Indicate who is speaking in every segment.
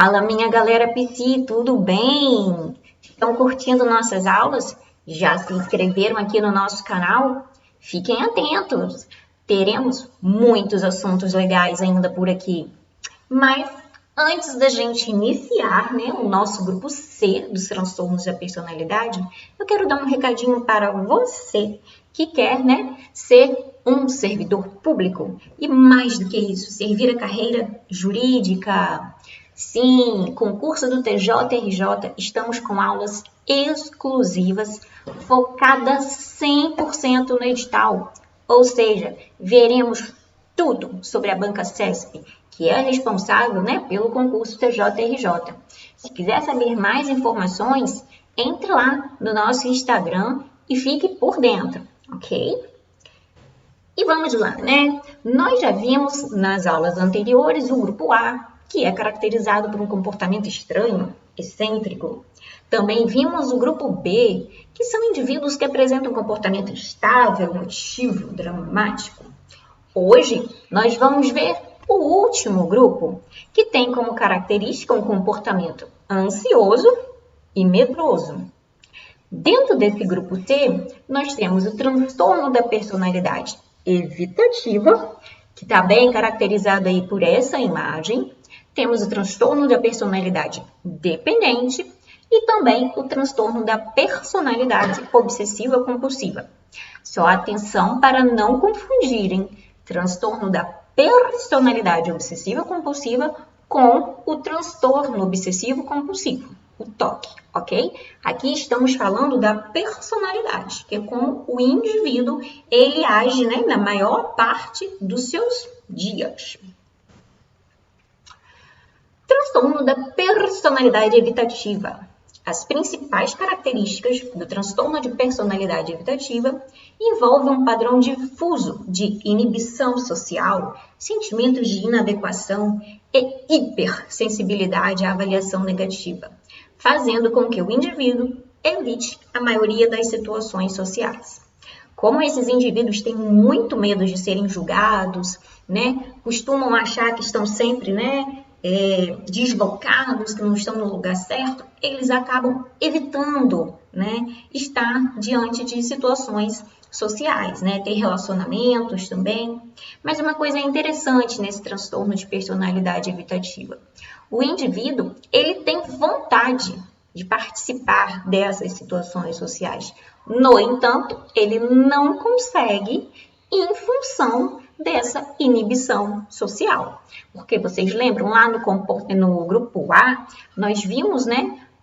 Speaker 1: Fala, minha galera Psi, tudo bem? Estão curtindo nossas aulas? Já se inscreveram aqui no nosso canal? Fiquem atentos, teremos muitos assuntos legais ainda por aqui. Mas antes da gente iniciar, o nosso grupo C dos transtornos da personalidade, eu quero dar um recadinho para você que quer, ser um servidor público e mais do que isso, servir a carreira jurídica. Sim, concurso do TJRJ, estamos com aulas exclusivas focadas 100% no edital. Ou seja, veremos tudo sobre a banca CESP, que é responsável pelo concurso TJRJ. Se quiser saber mais informações, entre lá no nosso Instagram e fique por dentro, ok? E vamos lá, Nós já vimos nas aulas anteriores o grupo A, que é caracterizado por um comportamento estranho, excêntrico. Também vimos o grupo B, que são indivíduos que apresentam um comportamento instável, emotivo, dramático. Hoje, nós vamos ver o último grupo, que tem como característica um comportamento ansioso e medroso. Dentro desse grupo C, nós temos o transtorno da personalidade evitativa, que está bem caracterizado aí por essa imagem. Temos o transtorno da personalidade dependente e também o transtorno da personalidade obsessiva compulsiva. Só atenção para não confundirem transtorno da personalidade obsessiva compulsiva com o transtorno obsessivo compulsivo, o TOC, ok? Aqui estamos falando da personalidade, que é como o indivíduo ele age na maior parte dos seus dias. Transtorno da personalidade evitativa. As principais características do transtorno de personalidade evitativa envolvem um padrão difuso de inibição social, sentimentos de inadequação e hipersensibilidade à avaliação negativa, fazendo com que o indivíduo evite a maioria das situações sociais. Como esses indivíduos têm muito medo de serem julgados, costumam achar que estão sempre, deslocados, que não estão no lugar certo, eles acabam evitando, estar diante de situações sociais, ter relacionamentos também. Mas uma coisa interessante nesse transtorno de personalidade evitativa, o indivíduo, ele tem vontade de participar dessas situações sociais. No entanto, ele não consegue em função dessa inibição social. Porque vocês lembram lá no grupo A, nós vimos,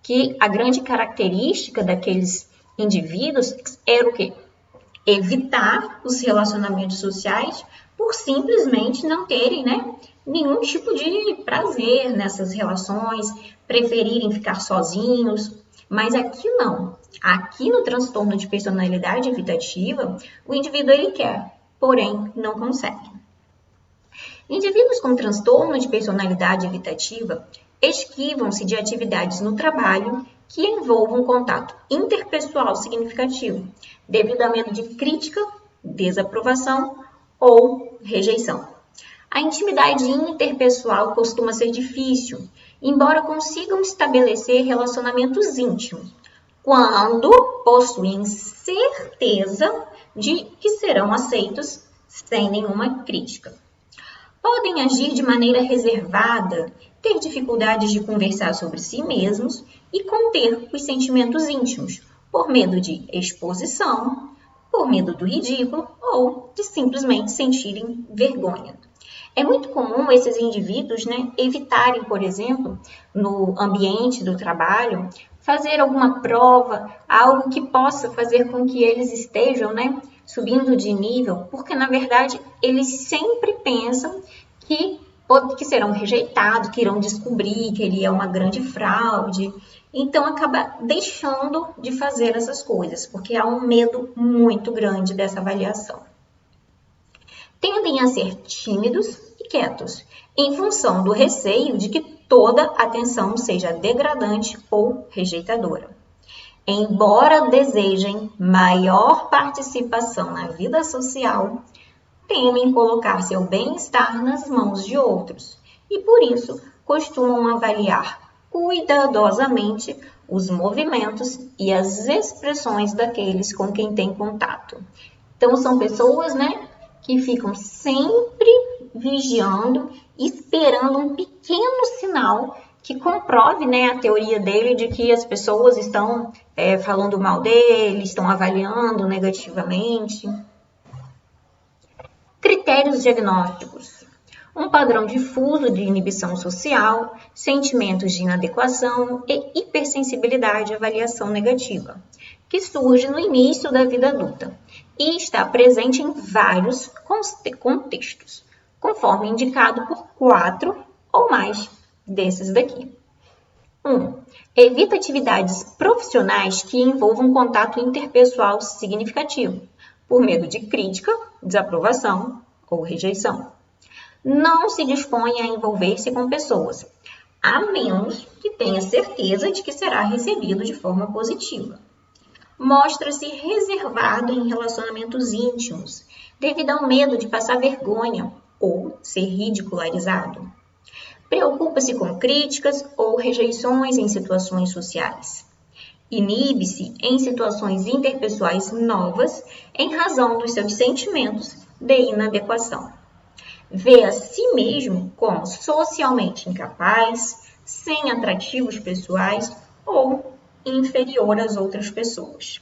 Speaker 1: que a grande característica daqueles indivíduos era o quê? Evitar os relacionamentos sociais por simplesmente não terem, nenhum tipo de prazer nessas relações, preferirem ficar sozinhos. Mas aqui não. Aqui no transtorno de personalidade evitativa, o indivíduo ele quer, porém não consegue. Indivíduos com transtorno de personalidade evitativa esquivam-se de atividades no trabalho que envolvam contato interpessoal significativo, devido a medo de crítica, desaprovação ou rejeição. A intimidade interpessoal costuma ser difícil, embora consigam estabelecer relacionamentos íntimos, quando possuem certeza de que serão aceitos sem nenhuma crítica. Podem agir de maneira reservada, ter dificuldades de conversar sobre si mesmos e conter os sentimentos íntimos, por medo de exposição, por medo do ridículo ou de simplesmente sentirem vergonha. É muito comum esses indivíduos evitarem, por exemplo, no ambiente do trabalho, fazer alguma prova, algo que possa fazer com que eles estejam subindo de nível, porque na verdade eles sempre pensam que serão rejeitados, que irão descobrir que ele é uma grande fraude. Então acaba deixando de fazer essas coisas, porque há um medo muito grande dessa avaliação. Tendem a ser tímidos e quietos, em função do receio de que toda atenção seja degradante ou rejeitadora. Embora desejem maior participação na vida social, temem colocar seu bem-estar nas mãos de outros e, por isso, costumam avaliar cuidadosamente os movimentos e as expressões daqueles com quem têm contato. Então, são pessoas, né, que ficam sempre vigiando, esperando um pequeno sinal que comprove, né, a teoria dele de que as pessoas estão falando mal dele, estão avaliando negativamente. Critérios diagnósticos. Um padrão difuso de inibição social, sentimentos de inadequação e hipersensibilidade à avaliação negativa, que surge no início da vida adulta e está presente em vários contextos, conforme indicado por 4 ou mais desses daqui. 1. Evita atividades profissionais que envolvam contato interpessoal significativo, por medo de crítica, desaprovação ou rejeição. Não se dispõe a envolver-se com pessoas, a menos que tenha certeza de que será recebido de forma positiva. Mostra-se reservado em relacionamentos íntimos, devido ao medo de passar vergonha ou ser ridicularizado. Preocupa-se com críticas ou rejeições em situações sociais. Inibe-se em situações interpessoais novas em razão dos seus sentimentos de inadequação. Vê a si mesmo como socialmente incapaz, sem atrativos pessoais ou inferior às outras pessoas.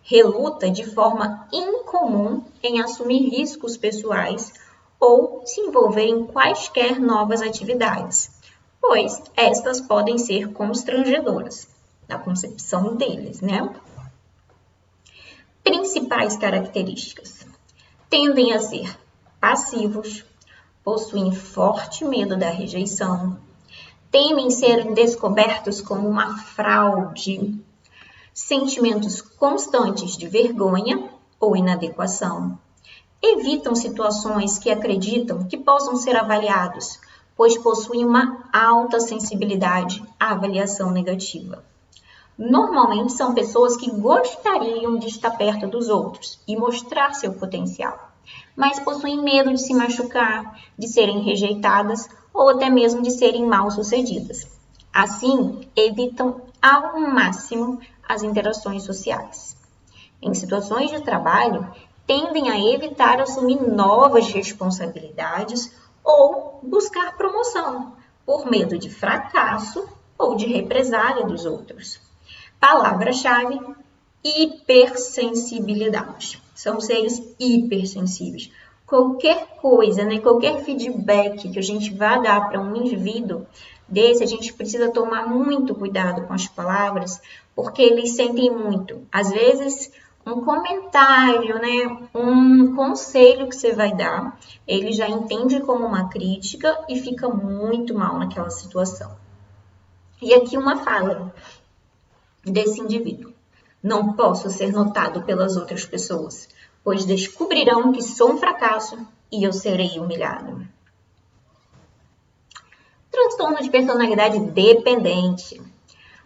Speaker 1: Reluta de forma incomum em assumir riscos pessoais ou se envolver em quaisquer novas atividades, pois estas podem ser constrangedoras, na concepção deles, né? Principais características. Tendem a ser passivos, possuem forte medo da rejeição, temem ser descobertos como uma fraude, sentimentos constantes de vergonha ou inadequação, evitam situações que acreditam que possam ser avaliados, pois possuem uma alta sensibilidade à avaliação negativa. Normalmente são pessoas que gostariam de estar perto dos outros e mostrar seu potencial, mas possuem medo de se machucar, de serem rejeitadas ou até mesmo de serem mal-sucedidas. Assim, evitam ao máximo as interações sociais. Em situações de trabalho, tendem a evitar assumir novas responsabilidades ou buscar promoção, por medo de fracasso ou de represália dos outros. Palavra-chave: hipersensibilidade. São seres hipersensíveis. Qualquer coisa, né, qualquer feedback que a gente vá dar para um indivíduo desse, a gente precisa tomar muito cuidado com as palavras, porque eles sentem muito. Às vezes, um comentário, né, um conselho que você vai dar, ele já entende como uma crítica e fica muito mal naquela situação. E aqui uma fala desse indivíduo: não posso ser notado pelas outras pessoas, pois descobrirão que sou um fracasso e eu serei humilhado. Transtorno de personalidade dependente.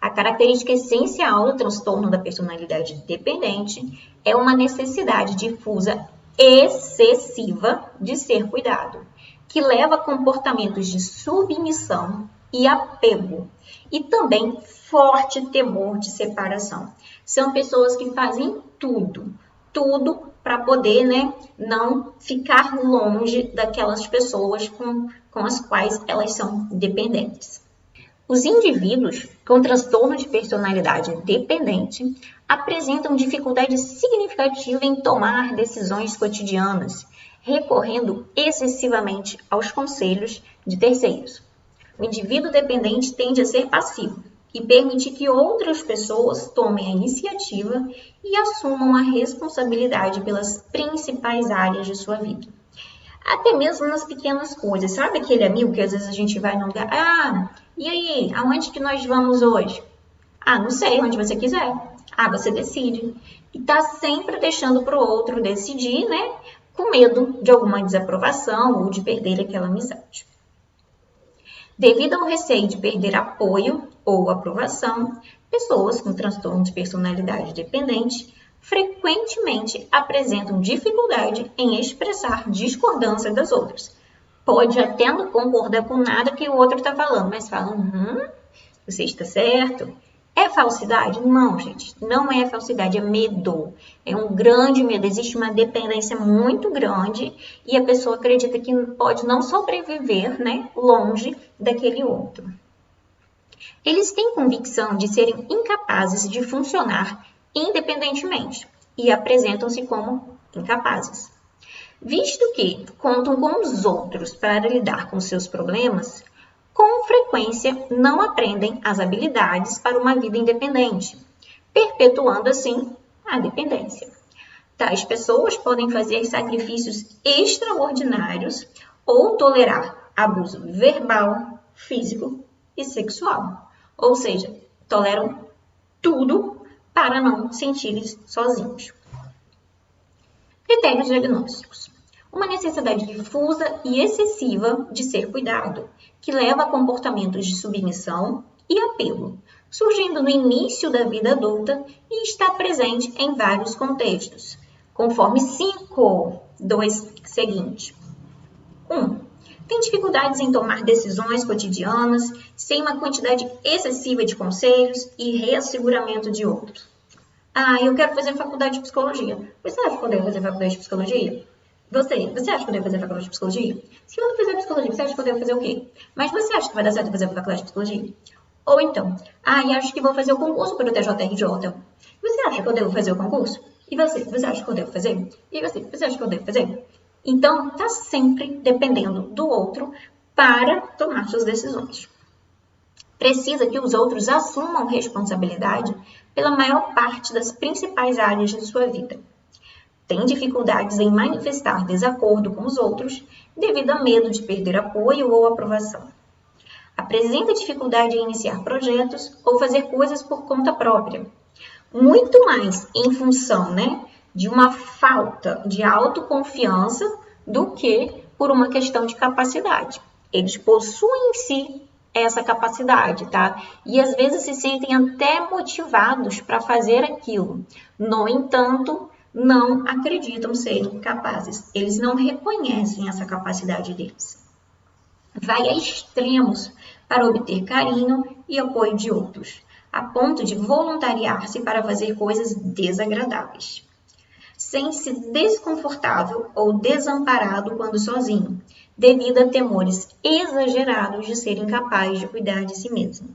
Speaker 1: A característica essencial do transtorno da personalidade dependente é uma necessidade difusa excessiva de ser cuidado, que leva a comportamentos de submissão e apego, e também forte temor de separação. São pessoas que fazem tudo para poder, né, não ficar longe daquelas pessoas com as quais elas são dependentes. Os indivíduos com transtorno de personalidade dependente apresentam dificuldade significativa em tomar decisões cotidianas, recorrendo excessivamente aos conselhos de terceiros. O indivíduo dependente tende a ser passivo e permite que outras pessoas tomem a iniciativa e assumam a responsabilidade pelas principais áreas de sua vida. Até mesmo nas pequenas coisas. Sabe aquele amigo que às vezes a gente vai num lugar? Ah, e aí? Aonde que nós vamos hoje? Ah, não sei, onde você quiser. Ah, você decide. E tá sempre deixando para o outro decidir, né? Com medo de alguma desaprovação ou de perder aquela amizade. Devido ao receio de perder apoio ou aprovação, pessoas com transtorno de personalidade dependente frequentemente apresentam dificuldade em expressar discordância das outras, Pode até não concordar com nada que o outro está falando, mas fala, você está certo. É falsidade? Não, gente, não é falsidade, é medo. É um grande medo, existe uma dependência muito grande e a pessoa acredita que pode não sobreviver, né, longe daquele outro. Eles têm convicção de serem incapazes de funcionar independentemente e apresentam-se como incapazes. Visto que contam com os outros para lidar com seus problemas, com frequência não aprendem as habilidades para uma vida independente, perpetuando assim a dependência. Tais pessoas podem fazer sacrifícios extraordinários ou tolerar abuso verbal, físico e sexual. Ou seja, toleram tudo para não sentir-se sozinhos. Critérios diagnósticos. Uma necessidade difusa e excessiva de ser cuidado, que leva a comportamentos de submissão e apelo, surgindo no início da vida adulta e está presente em vários contextos, conforme 2 seguintes. 1. Tem dificuldades em tomar decisões cotidianas, sem uma quantidade excessiva de conselhos e reasseguramento de outros. Eu quero fazer faculdade de psicologia. Você acha que eu devo fazer faculdade de psicologia? Você acha que eu devo fazer faculdade de psicologia? Se eu não fizer psicologia, você acha que eu devo fazer o quê? Mas você acha que vai dar certo fazer faculdade de psicologia? Ou então, acho que vou fazer o concurso para o TJRJ. Você acha que eu devo fazer o concurso? E você acha que eu devo fazer? E você acha que eu devo fazer? Então, está sempre dependendo do outro para tomar suas decisões. Precisa que os outros assumam responsabilidade pela maior parte das principais áreas de sua vida. Tem dificuldades em manifestar desacordo com os outros devido a medo de perder apoio ou aprovação. Apresenta dificuldade em iniciar projetos ou fazer coisas por conta própria. Muito mais em função, de uma falta de autoconfiança do que por uma questão de capacidade. Eles possuem em si essa capacidade, tá? E às vezes se sentem até motivados para fazer aquilo. No entanto, não acreditam serem capazes. Eles não reconhecem essa capacidade deles. Vai a extremos para obter carinho e apoio de outros, a ponto de voluntariar-se para fazer coisas desagradáveis. Sente-se desconfortável ou desamparado quando sozinho, devido a temores exagerados de ser incapaz de cuidar de si mesmo.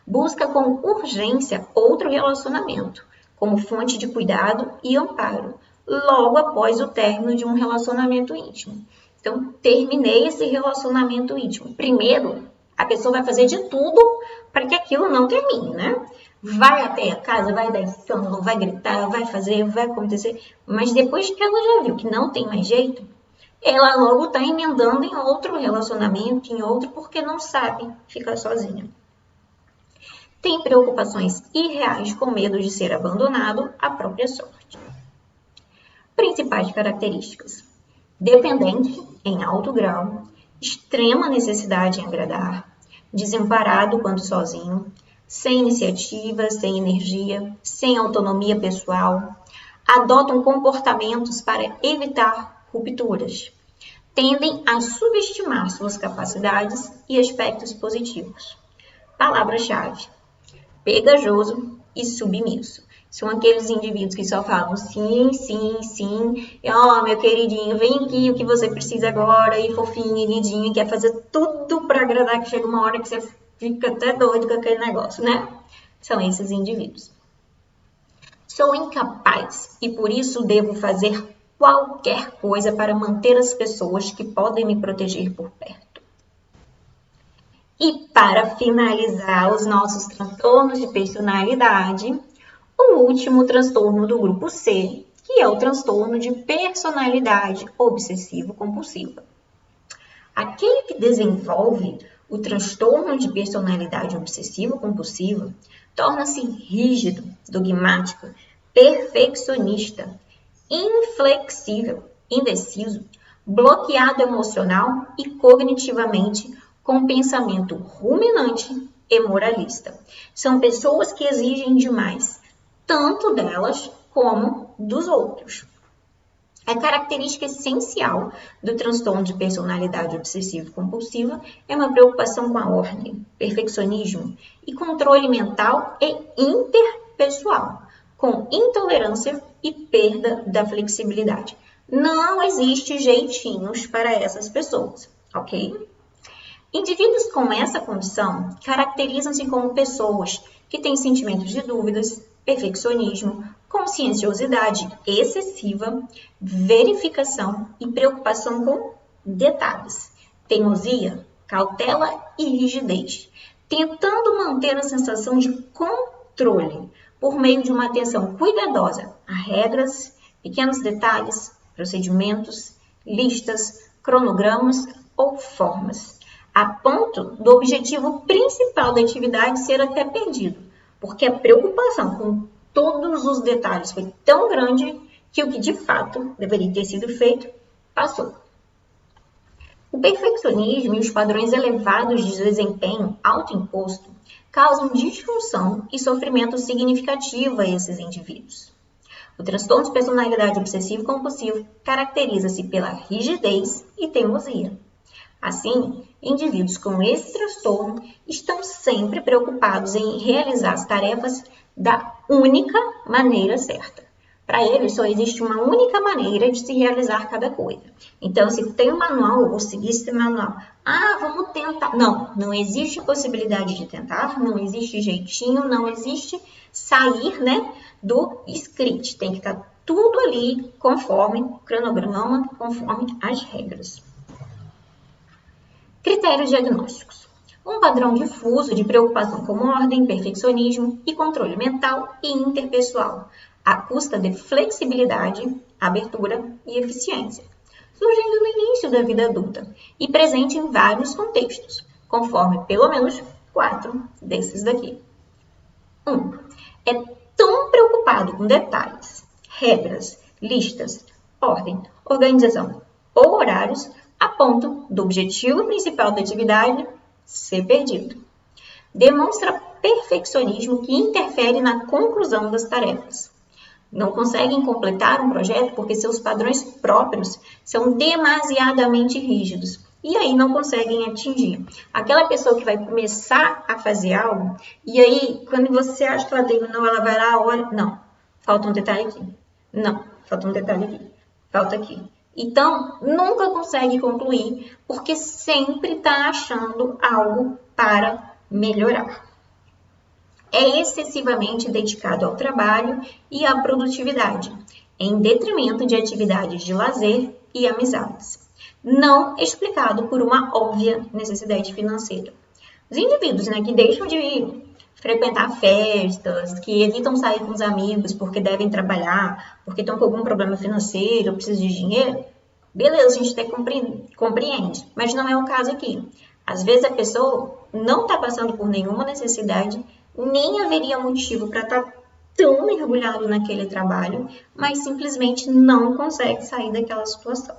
Speaker 1: Busca com urgência outro relacionamento, como fonte de cuidado e amparo, logo após o término de um relacionamento íntimo. Então, terminei esse relacionamento íntimo. Primeiro, a pessoa vai fazer de tudo para que aquilo não termine, Vai até a casa, vai dar escândalo, vai gritar, vai fazer, vai acontecer. Mas depois que ela já viu que não tem mais jeito, ela logo está emendando em outro relacionamento, em outro, porque não sabe ficar sozinha. Tem preocupações irreais com medo de ser abandonado à própria sorte. Principais características: dependente em alto grau, extrema necessidade em agradar, desamparado quando sozinho, sem iniciativa, sem energia, sem autonomia pessoal, adotam comportamentos para evitar rupturas, tendem a subestimar suas capacidades e aspectos positivos. Palavra-chave: pegajoso e submisso. São aqueles indivíduos que só falam sim, sim, sim. Meu queridinho, vem aqui o que você precisa agora. E fofinho e lindinho, quer fazer tudo para agradar, que chega uma hora que você fica até doido com aquele negócio, São esses indivíduos. Sou incapaz e por isso devo fazer qualquer coisa para manter as pessoas que podem me proteger por perto. E para finalizar os nossos transtornos de personalidade, o último transtorno do grupo C, que é o transtorno de personalidade obsessivo-compulsiva. Aquele que desenvolve o transtorno de personalidade obsessivo-compulsiva torna-se rígido, dogmático, perfeccionista, inflexível, indeciso, bloqueado emocional e cognitivamente, com pensamento ruminante e moralista. São pessoas que exigem demais, tanto delas como dos outros. A característica essencial do transtorno de personalidade obsessivo-compulsiva é uma preocupação com a ordem, perfeccionismo e controle mental e interpessoal, com intolerância e perda da flexibilidade. Não existe jeitinhos para essas pessoas, ok? Indivíduos com essa condição caracterizam-se como pessoas que têm sentimentos de dúvidas, perfeccionismo, conscienciosidade excessiva, verificação e preocupação com detalhes, teimosia, cautela e rigidez, tentando manter a sensação de controle por meio de uma atenção cuidadosa a regras, pequenos detalhes, procedimentos, listas, cronogramas ou formas, a ponto do objetivo principal da atividade ser até perdido, porque a preocupação com todos os detalhes foi tão grande que o que de fato deveria ter sido feito, passou. O perfeccionismo e os padrões elevados de desempenho autoimposto causam disfunção e sofrimento significativo a esses indivíduos. O transtorno de personalidade obsessivo-compulsivo caracteriza-se pela rigidez e teimosia. Assim, indivíduos com esse transtorno estão sempre preocupados em realizar as tarefas da única maneira certa. Para eles, só existe uma única maneira de se realizar cada coisa. Então, se tem um manual, eu vou seguir esse manual. Vamos tentar. Não existe possibilidade de tentar, não existe jeitinho, não existe sair, do script. Tem que estar tudo ali conforme o cronograma, conforme as regras. Critérios diagnósticos. Um padrão difuso de preocupação com ordem, perfeccionismo e controle mental e interpessoal, à custa de flexibilidade, abertura e eficiência, surgindo no início da vida adulta e presente em vários contextos, conforme pelo menos 4 desses daqui. 1. É tão preocupado com detalhes, regras, listas, ordem, organização ou horários a ponto do objetivo principal da atividade ser perdido. Demonstra perfeccionismo que interfere na conclusão das tarefas. Não conseguem completar um projeto porque seus padrões próprios são demasiadamente rígidos e aí não conseguem atingir. Aquela pessoa que vai começar a fazer algo e aí quando você acha que ela terminou, ela vai lá, olha, não, falta um detalhe aqui. Não, falta um detalhe aqui. Falta aqui. Então, nunca consegue concluir, porque sempre está achando algo para melhorar. É excessivamente dedicado ao trabalho e à produtividade, em detrimento de atividades de lazer e amizades. Não explicado por uma óbvia necessidade financeira. Os indivíduos que deixam de frequentar festas, que evitam sair com os amigos porque devem trabalhar, porque estão com algum problema financeiro, precisam de dinheiro, beleza, a gente até compreende, mas não é o caso aqui. Às vezes a pessoa não está passando por nenhuma necessidade, nem haveria motivo para estar tão mergulhado naquele trabalho, mas simplesmente não consegue sair daquela situação.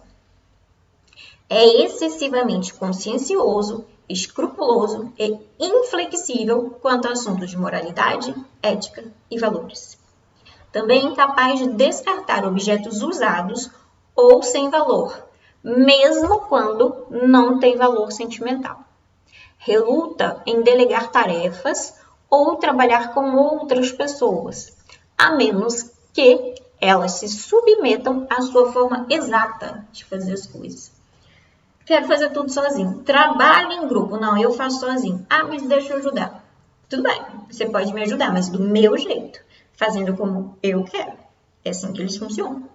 Speaker 1: É excessivamente consciencioso, escrupuloso e inflexível quanto a assuntos de moralidade, ética e valores. Também incapaz de descartar objetos usados ou sem valor, mesmo quando não tem valor sentimental. Reluta em delegar tarefas ou trabalhar com outras pessoas, a menos que elas se submetam à sua forma exata de fazer as coisas. Quero fazer tudo sozinho. Trabalho em grupo. Não, eu faço sozinho. Mas deixa eu ajudar. Tudo bem, você pode me ajudar, mas do meu jeito. Fazendo como eu quero. É assim que eles funcionam.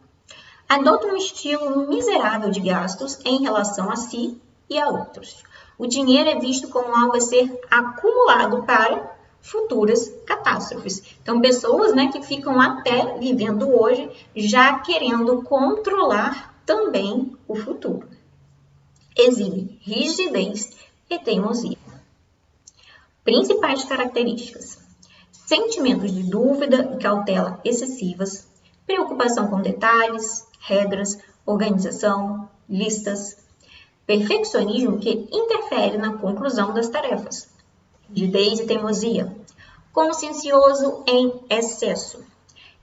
Speaker 1: Adota um estilo miserável de gastos em relação a si e a outros. O dinheiro é visto como algo a ser acumulado para futuras catástrofes. Então, pessoas que ficam até vivendo hoje, já querendo controlar também o futuro. Exibe rigidez e teimosia. Principais características: sentimentos de dúvida e cautela excessivas, preocupação com detalhes, regras, organização, listas, perfeccionismo que interfere na conclusão das tarefas, rigidez e teimosia, consciencioso em excesso,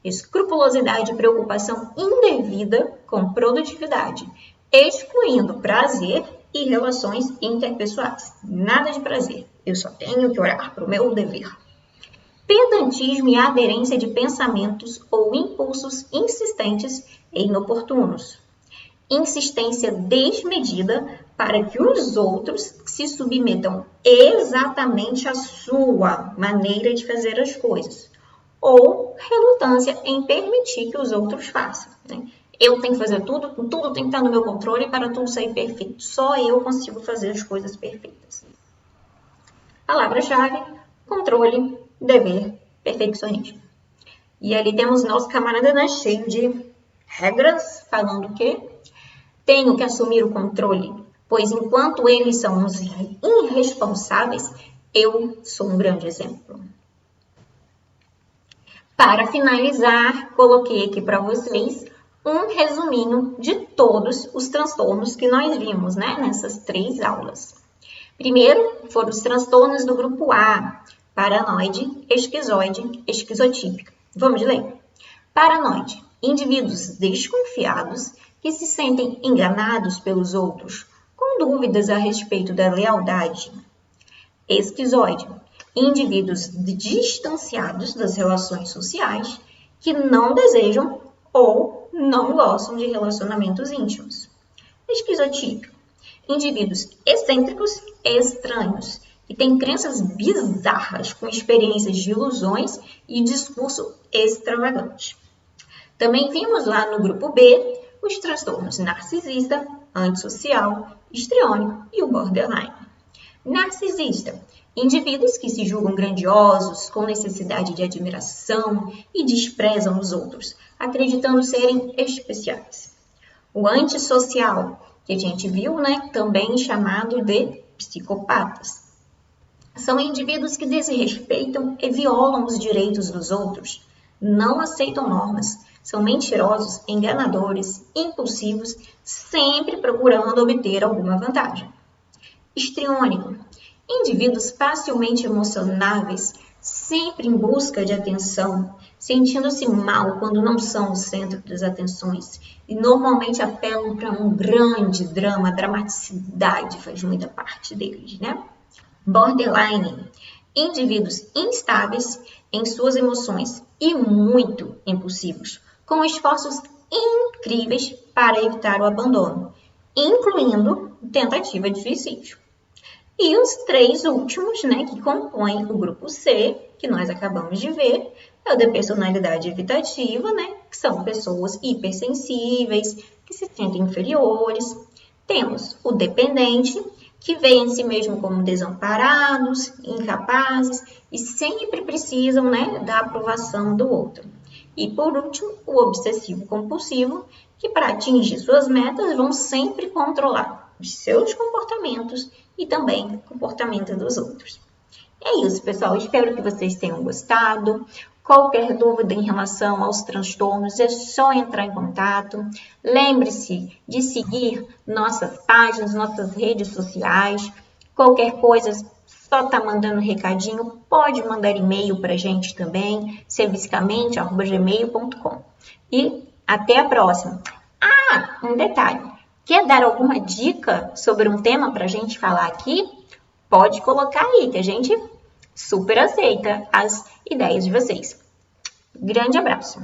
Speaker 1: escrupulosidade e preocupação indevida com produtividade, excluindo prazer e relações interpessoais. Nada de prazer, eu só tenho que olhar para o meu dever. Pedantismo e aderência de pensamentos ou impulsos insistentes e inoportunos. Insistência desmedida para que os outros se submetam exatamente à sua maneira de fazer as coisas. Ou relutância em permitir que os outros façam, né? Eu tenho que fazer tudo tem que estar no meu controle para tudo sair perfeito. Só eu consigo fazer as coisas perfeitas. Palavra-chave: controle, dever, perfeccionismo. E ali temos nosso camarada, né, cheio de regras, falando que tenho que assumir o controle, pois enquanto eles são uns irresponsáveis, eu sou um grande exemplo. Para finalizar, coloquei aqui para vocês um resuminho de todos os transtornos que nós vimos, né, nessas 3 aulas. Primeiro, foram os transtornos do grupo A: paranoide, esquizoide, esquizotípica. Vamos ler? Paranoide: indivíduos desconfiados que se sentem enganados pelos outros, com dúvidas a respeito da lealdade. Esquizoide: indivíduos distanciados das relações sociais que não desejam ou não gostam de relacionamentos íntimos. Esquizotípico: indivíduos excêntricos e estranhos, que têm crenças bizarras com experiências de ilusões e discurso extravagante. Também vimos lá no grupo B os transtornos narcisista, antissocial, histriônico e o borderline. Narcisista: indivíduos que se julgam grandiosos, com necessidade de admiração e desprezam os outros, acreditando serem especiais. O antissocial, que a gente viu, né, também chamado de psicopatas. São indivíduos que desrespeitam e violam os direitos dos outros, não aceitam normas, são mentirosos, enganadores, impulsivos, sempre procurando obter alguma vantagem. Histriônico: indivíduos facilmente emocionáveis, sempre em busca de atenção, sentindo-se mal quando não são o centro das atenções e normalmente apelam para um grande drama, a dramaticidade faz muita parte deles, né? Borderline: indivíduos instáveis em suas emoções e muito impulsivos, com esforços incríveis para evitar o abandono, incluindo tentativa de suicídio. E os 3 últimos, né, que compõem o grupo C, que nós acabamos de ver, é o da personalidade evitativa, né, que são pessoas hipersensíveis, que se sentem inferiores. Temos o dependente, que veem em si mesmo como desamparados, incapazes e sempre precisam, né, da aprovação do outro. E por último, o obsessivo-compulsivo, que para atingir suas metas vão sempre controlar os seus comportamentos e também o comportamento dos outros. É isso, pessoal. Espero que vocês tenham gostado. Qualquer dúvida em relação aos transtornos, é só entrar em contato. Lembre-se de seguir nossas páginas, nossas redes sociais. Qualquer coisa, só tá mandando recadinho. Pode mandar e-mail para a gente também, servicamente@gmail.com. E até a próxima. Ah, um detalhe. Quer dar alguma dica sobre um tema para a gente falar aqui? Pode colocar aí, que a gente super aceita as ideias de vocês. Grande abraço!